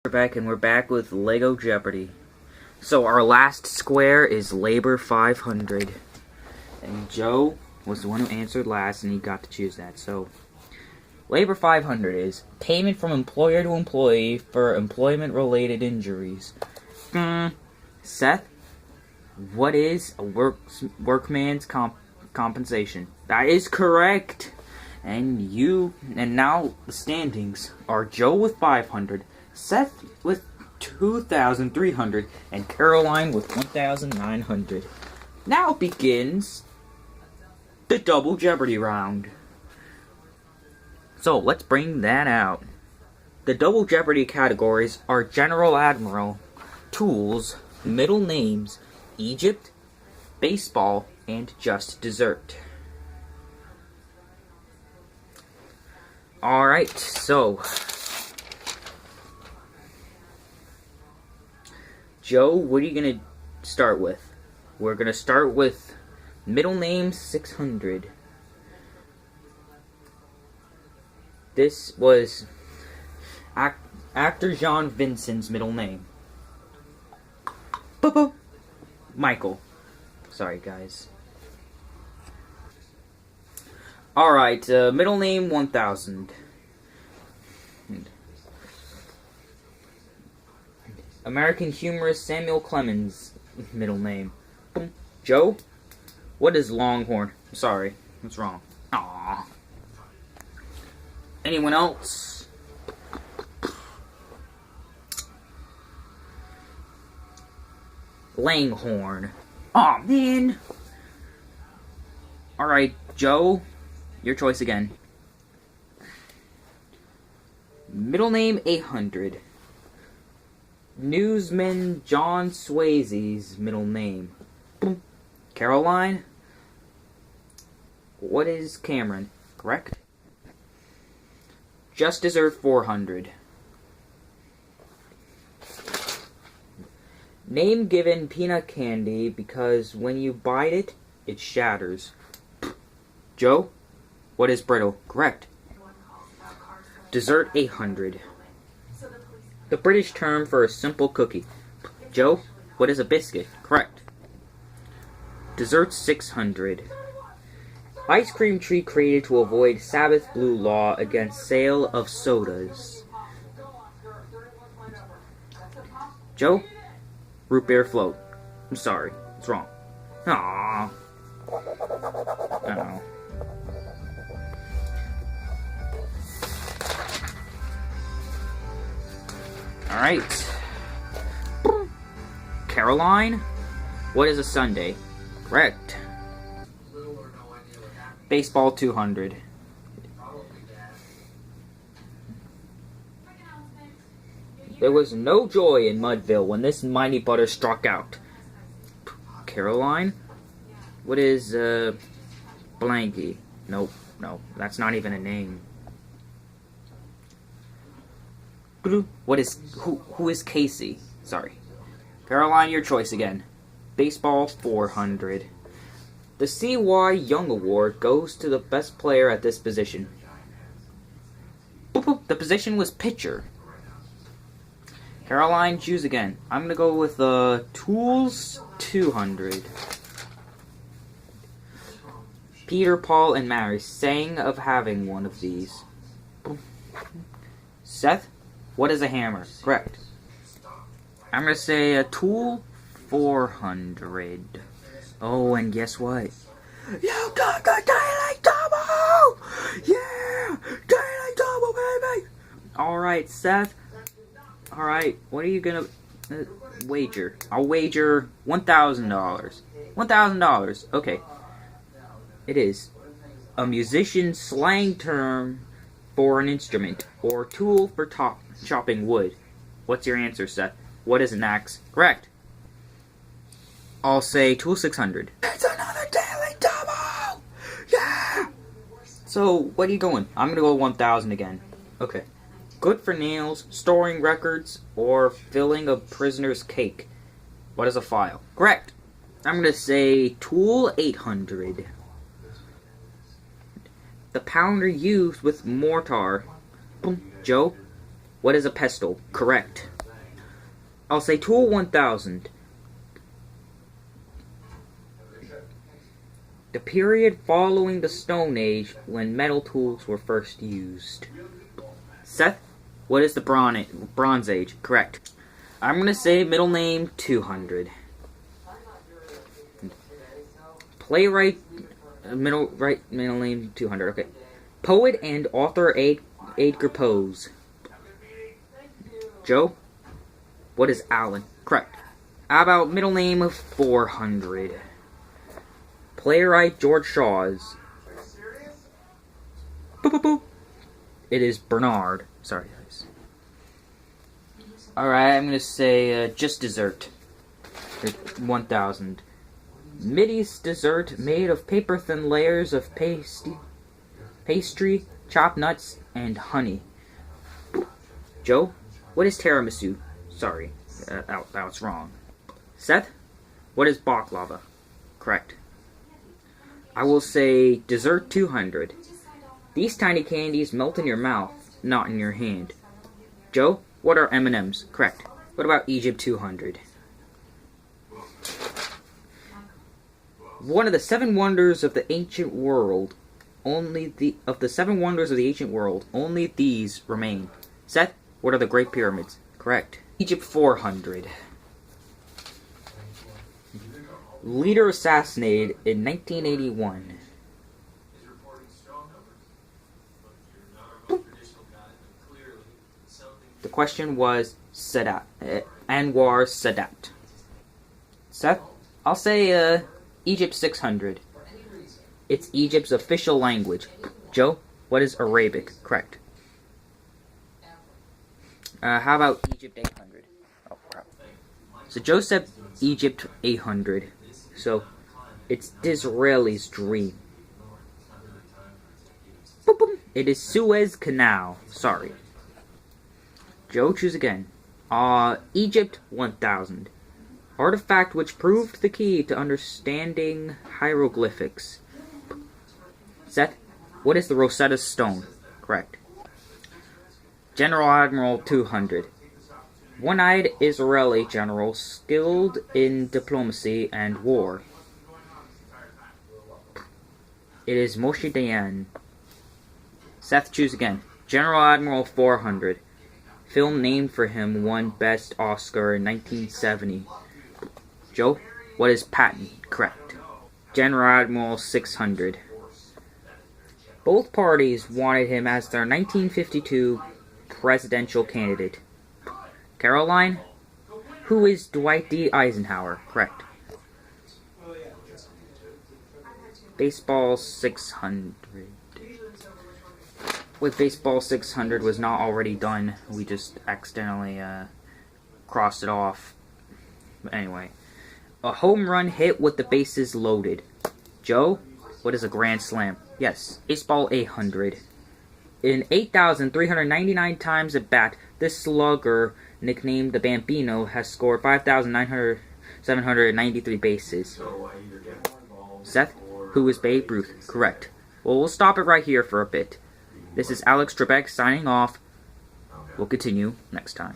We're back, and we're back with Lego Jeopardy. So our last square is Labor 500. And Joe was the one who answered last, and he got to choose that. So, Labor 500 is payment from employer to employee for employment-related injuries. Seth, what is a workman's compensation? That is correct. And now the standings are Joe with 500, Seth with 2,300, and Caroline with 1,900. Now begins the Double Jeopardy round. So let's bring that out. The Double Jeopardy categories are General Admiral, Tools, Middle Names, Egypt, Baseball, and Just Dessert. Alright, so Joe, what are you going to start with? We're going to start with middle name 600. This was actor John Vincent's middle name. Michael. Sorry, guys. Alright, middle name 1000. American humorist Samuel Clemens' middle name. Joe? What is Longhorn? Sorry, what's wrong? Aww. Anyone else? Langhorn. Aw, man! Alright, Joe. Your choice again. Middle name 800. Newsman John Swayze's middle name. Caroline. What is Cameron? Correct? Just Dessert 400. Name given peanut candy because when you bite it, it shatters. Joe? What is brittle? Correct. Dessert 800. The British term for a simple cookie. Joe, what is a biscuit? Correct. Dessert 600. Ice cream tree created to avoid Sabbath blue law against sale of sodas. Joe, root beer float. I'm sorry, it's wrong. Aww. Uh-oh. Alright. Caroline, what is a Sunday? Correct. Baseball 200. There was no joy in Mudville when this mighty butter struck out. Caroline, what is, Blanky? Nope, no, that's not even a name. What is, who is Casey? Sorry. Caroline, your choice again. Baseball 400. The C.Y. Young Award goes to the best player at this position. The position was pitcher. Caroline, choose again. I'm going to go with Tools 200. Peter, Paul, and Mary sang of having one of these. Seth, what is a hammer? Correct. I'm going to say a Tool 400. Oh, and guess what? You got the Daily Double! Yeah! Daily Double, baby! Alright, Seth. Alright, what are you gonna wager? I'll wager $1,000. $1,000. Okay. It is a musician's slang term for an instrument, or tool for chopping wood. What's your answer, Seth? What is an axe? Correct. I'll say Tool 600. It's another Daily Double! Yeah! So, what are you going? I'm gonna go 1,000 again. Okay. Good for nails, storing records, or filling a prisoner's cake. What is a file? Correct. I'm gonna say Tool 800. The pounder used with mortar. Joe, what is a pestle? Correct. I'll say Tool 1000. The period following the Stone Age when metal tools were first used. Seth, what is the Bronze Age? Correct. I'm going to say middle name 200. Playwright, middle name 200. Okay. Poet and author Edgar Poe. Joe, what is Allen? Correct. How about middle name of 400? Playwright George Shaw's. Boop, boop, boop. It is Bernard. Sorry, guys. Alright, I'm gonna say just dessert. 1000. Mideast dessert made of paper-thin layers of pastry, chopped nuts, and honey. Joe, what is tiramisu? Sorry, that was wrong. Seth, what is baklava? Correct. I will say dessert 200. These tiny candies melt in your mouth, not in your hand. Joe, what are M&Ms? Correct. What about Egypt 200? One of the seven wonders of the ancient world. Only these remain. Seth, what are the Great Pyramids? Correct. Egypt 400. Leader assassinated in 1981. The question was Sadat. Anwar Sadat. Seth, I'll say Egypt 600. It's Egypt's official language. Joe, what is Arabic? Correct. How about Egypt 800? Oh, crap. So Joe said Egypt 800. So, it's Disraeli's dream. Boop, boop. It is Suez Canal. Sorry. Joe, choose again. Egypt 1000. Artifact which proved the key to understanding hieroglyphics. Seth, what is the Rosetta Stone? Correct. General Admiral 200. One-eyed Israeli general skilled in diplomacy and war. It is Moshe Dayan. Seth, choose again. General Admiral 400. Film named for him won Best Oscar in 1970. Joe, what is Patton? Correct. General Admiral 600. Both parties wanted him as their 1952 presidential candidate. Caroline, who is Dwight D. Eisenhower? Correct. Baseball 600. With Baseball 600 was not already done. We just accidentally crossed it off. But anyway. A home run hit with the bases loaded. Joe, what is a grand slam? Yes. Baseball 800. In 8,399 times at bat, this slugger, nicknamed the Bambino, has scored 5,793 bases. Seth, who is Babe Ruth? Correct. Well, we'll stop it right here for a bit. This is Alex Trebek signing off. We'll continue next time.